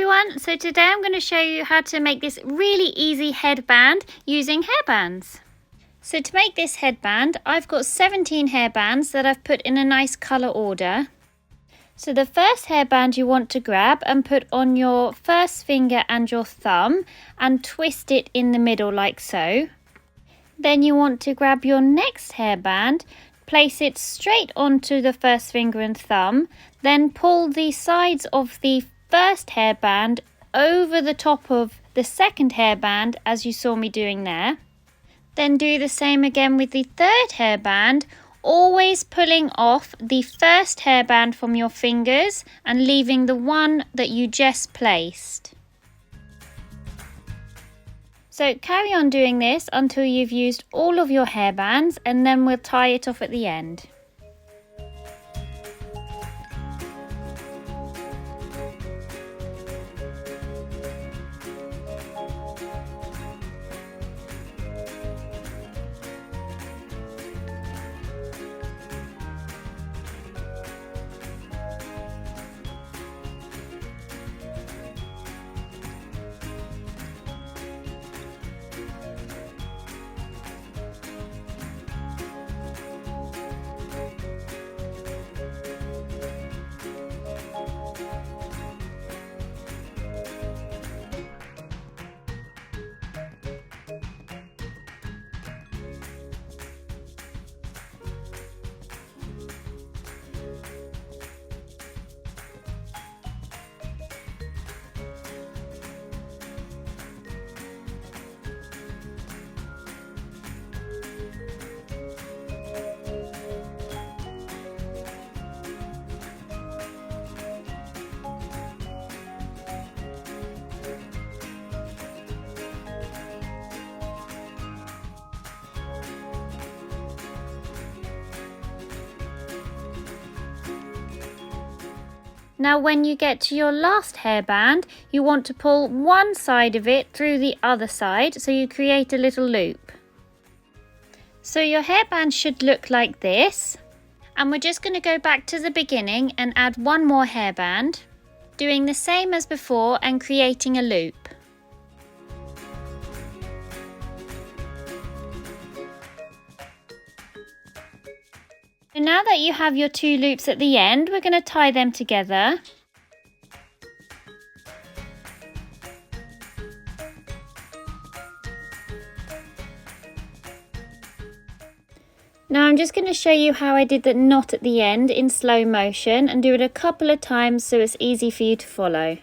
everyone, so today I'm going to show you how to make this really easy headband using hairbands. So to make this headband, I've got 17 hairbands that I've put in a nice colour order. So the first hairband you want to grab and put on your first finger and your thumb and twist it in the middle like so. Then you want to grab your next hairband, place it straight onto the first finger and thumb, then pull the sides of the first hairband over the top of the second hairband as you saw me doing there. Then do the same again with the third hairband, always pulling off the first hairband from your fingers and leaving the one that you just placed. So carry on doing this until you've used all of your hairbands, and then we'll tie it off at the end. Now when you get to your last hairband, you want to pull one side of it through the other side so you create a little loop. So your hairband should look like this. And we're just going to go back to the beginning and add one more hairband, doing the same as before and creating a loop. So now that you have your two loops at the end, we're going to tie them together. Now I'm just going to show you how I did the knot at the end in slow motion and do it a couple of times so it's easy for you to follow.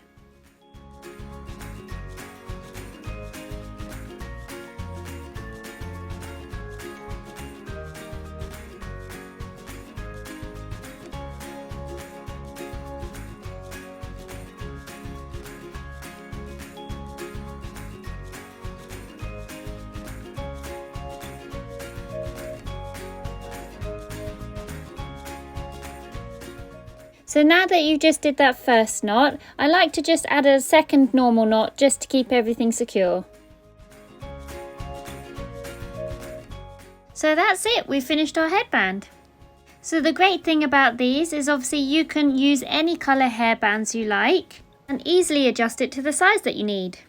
So now that you just did that first knot, I like to just add a second normal knot just to keep everything secure. So that's it, we finished our headband. So the great thing about these is obviously you can use any colour hairbands you like and easily adjust it to the size that you need.